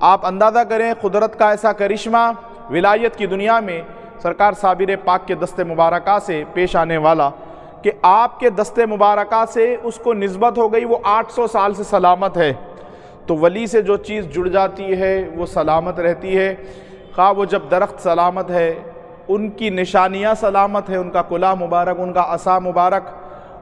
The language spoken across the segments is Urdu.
آپ اندازہ کریں قدرت کا ایسا کرشمہ ولایت کی دنیا میں سرکار صابر پاک کے دست مبارکہ سے پیش آنے والا کہ آپ کے دست مبارکہ سے اس کو نسبت ہو گئی وہ 800 سال سے سلامت ہے۔ تو ولی سے جو چیز جڑ جاتی ہے وہ سلامت رہتی ہے، خواہ وہ جب درخت سلامت ہے، ان کی نشانیاں سلامت ہے، ان کا کلہ مبارک، ان کا عصا مبارک،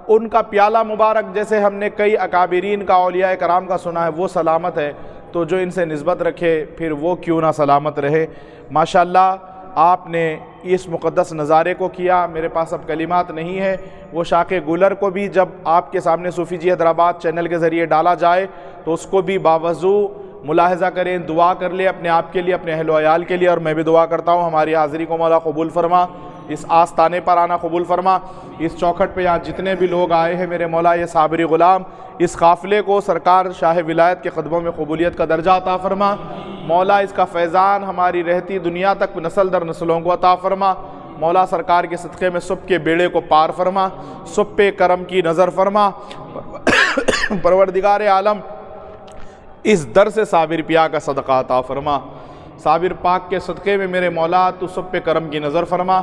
ان کا پیالہ مبارک، جیسے ہم نے کئی اکابرین کا اولیاء کرام کا سنا ہے، وہ سلامت ہے، تو جو ان سے نسبت رکھے پھر وہ کیوں نہ سلامت رہے۔ ماشاءاللہ آپ نے اس مقدس نظارے کو کیا، میرے پاس اب کلمات نہیں ہے، وہ شاخ گلر کو بھی جب آپ کے سامنے صوفی جی حیدرآباد چینل کے ذریعے ڈالا جائے تو اس کو بھی باوضو ملاحظہ کریں، دعا کر لیں اپنے آپ کے لیے، اپنے اہل و عیال کے لیے، اور میں بھی دعا کرتا ہوں ہماری حاضری کو مولا قبول فرما، اس آستانے پر آنا قبول فرما، اس چوکھٹ پہ یہاں جتنے بھی لوگ آئے ہیں میرے مولا یہ صابری غلام، اس قافلے کو سرکار شاہ ولایت کے قدموں میں قبولیت کا درجہ عطا فرما، مولا اس کا فیضان ہماری رہتی دنیا تک نسل در نسلوں کو عطا فرما، مولا سرکار کے صدقے میں سب کے بیڑے کو پار فرما، سب پہ کرم کی نظر فرما، پروردگار عالم اس در سے صابر پیا کا صدقہ عطا فرما، صابر پاک کے صدقے میں میرے مولا تو سب پہ کرم کی نظر فرما،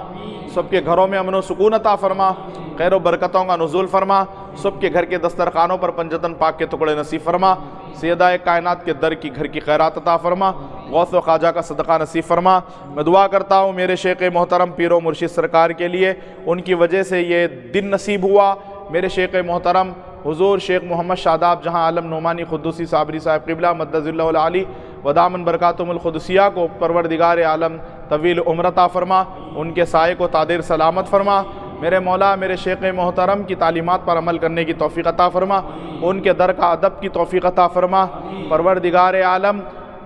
سب کے گھروں میں امن و سکون عطا فرما، خیر و برکتوں کا نزول فرما، سب کے گھر کے دسترخوانوں پر پنجتن پاک کے ٹکڑے نصیب فرما، سیدہ کائنات کے در کی گھر کی خیرات عطا فرما، غوث و خواجہ کا صدقہ نصیب فرما۔ میں دعا کرتا ہوں میرے شیخ محترم پیر و مرشد سرکار کے لیے، ان کی وجہ سے یہ دن نصیب ہوا، میرے شیخ محترم حضور شیخ محمد شاداب جہاں عالم نعمانی قدوسی صابری صاحب قبلہ مدد اللہ العالی ودامن برکاتم القدسیہ کو پروردگار عالم طویل عمر عطا فرما، ان کے سائے کو تادیر سلامت فرما، میرے مولا میرے شیخ محترم کی تعلیمات پر عمل کرنے کی توفیق عطا فرما، ان کے در کا ادب کی توفیق عطا فرما، پروردگار عالم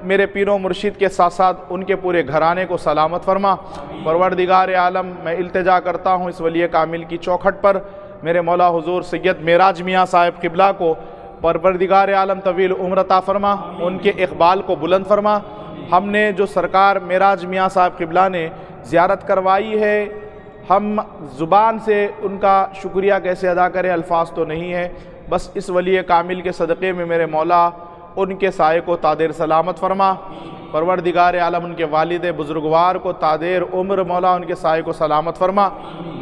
میرے پیر و مرشد کے ساتھ ساتھ ان کے پورے گھرانے کو سلامت فرما، پروردگار عالم میں التجا کرتا ہوں اس ولی کامل کی چوکھٹ پر میرے مولا حضور سید معراج میاں صاحب قبلہ کو پروردگار عالم طویل عمر عطا فرما، ان کے اقبال کو بلند فرما۔ ہم نے جو سرکار معراج میاں صاحب قبلہ نے زیارت کروائی ہے، ہم زبان سے ان کا شکریہ کیسے ادا کریں، الفاظ تو نہیں ہے، بس اس ولی کامل کے صدقے میں میرے مولا ان کے سائے کو تادیر سلامت فرما، پروردگار عالم ان کے والد بزرگوار کو تادیر عمر مولا ان کے سائے کو سلامت فرما،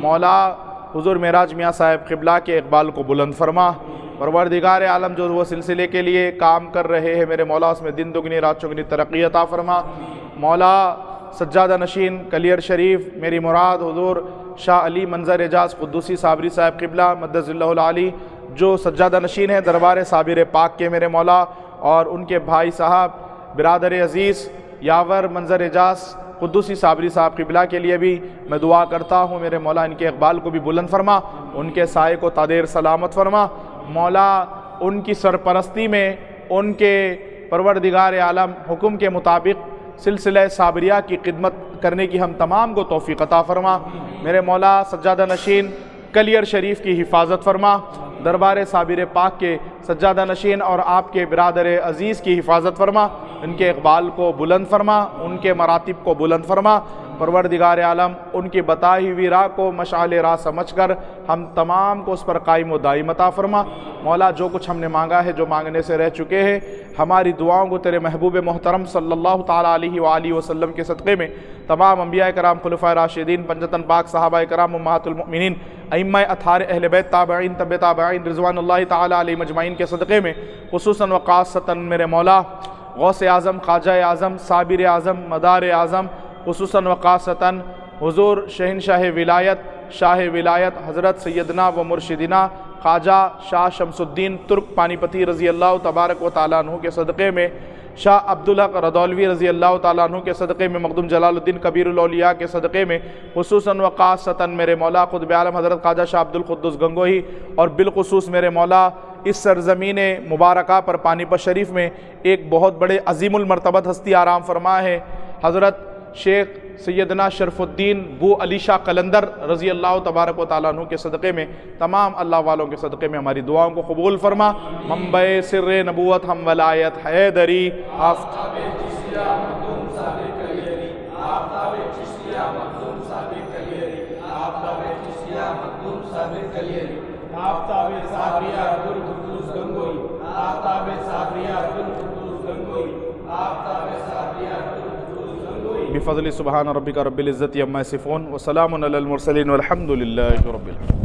مولا حضور معراج میاں صاحب قبلہ کے اقبال کو بلند فرما، پروردگار عالم جو وہ سلسلے کے لیے کام کر رہے ہیں میرے مولا اس میں دن دگنی رات چگنی ترقی عطا فرما، مولا سجادہ نشین کلیر شریف میری مراد حضور شاہ علی منظر اعجاز قدوسی صابری صاحب قبلہ مدد اللہ العالی جو سجادہ نشین ہیں دربار صابر پاک کے میرے مولا، اور ان کے بھائی صاحب برادر عزیز یاور منظر اعجاز قدوسی صابری صاحب قبلہ کے لیے بھی میں دعا کرتا ہوں میرے مولا ان کے اقبال کو بھی بلند فرما، ان کے سائے کو تادیر سلامت فرما، مولا ان کی سرپرستی میں ان کے پروردگار عالم حکم کے مطابق سلسلہ صابریہ کی خدمت کرنے کی ہم تمام کو توفیق عطا فرما، میرے مولا سجادہ نشین کلیر شریف کی حفاظت فرما، دربار صابر پاک کے سجادہ نشین اور آپ کے برادر عزیز کی حفاظت فرما، ان کے اقبال کو بلند فرما، ان کے مراتب کو بلند فرما، پروردگار عالم ان کی بتائی ہوئی راہ کو مشعل راہ سمجھ کر ہم تمام کو اس پر قائم و دائم عطا فرما، مولا جو کچھ ہم نے مانگا ہے جو مانگنے سے رہ چکے ہیں ہماری دعاؤں کو تیرے محبوب محترم صلی اللہ تعالیٰ علیہ وآلہ وسلم کے صدقے میں تمام انبیاء کرام خلفائے راشدین پنجتن پاک صحابہ کرام امہات المؤمنین ائمہ اطہار اہل بیت تابعین تبع تابعین رضوان اللہ تعالیٰ علیہ مجمعین کے صدقے میں خصوصاً و خاصتاً میرے مولا غوث اعظم خواجہ اعظم صابر اعظم مدار اعظم خصوصاً و خاصتاً حضور شہنشاہ ولایت شاہ ولایت حضرت سیدنا و مرشدنا خواجہ شاہ شمس الدین ترک پانی پتی رضی اللہ تبارک و تعالیٰ عنہ کے صدقے میں شاہ عبدالحق رضولوی رضی اللہ تعالیٰ عنہ کے صدقے میں مخدوم جلال الدین کبیر الاولیاء کے صدقے میں خصوصاً و خاصتاً میرے مولا قطب عالم حضرت خواجہ شاہ عبدالقدوس گنگوہی اور بالخصوص میرے مولا اس سرزمین مبارکہ پر پانی پت شریف میں ایک بہت بڑے عظیم المرتبت ہستی آرام فرما ہے حضرت شیخ سیدنا شرف الدین بو علی شاہ قلندر رضی اللہ تبارک و تعالیٰ عنہ کے صدقے میں تمام اللہ والوں کے صدقے میں ہماری دعاؤں کو قبول فرما، منبع سر نبوت ہم ولایت حیدری آفتاب چشتیہ مخدوم صابر کلیری آفتاب چشتیہ مخدوم صابر کلیری آفتاب چشتیہ مخدوم صابر کلیری آفتاب صابریہ عبدالقدوس گنگوئی آفتاب صابریہ عبدالقدوس گنگوئی آفتاب بفضل سبحان ربک رب العزت عما یصفون وسلام علی المرسلین والحمد للہ رب العالمین.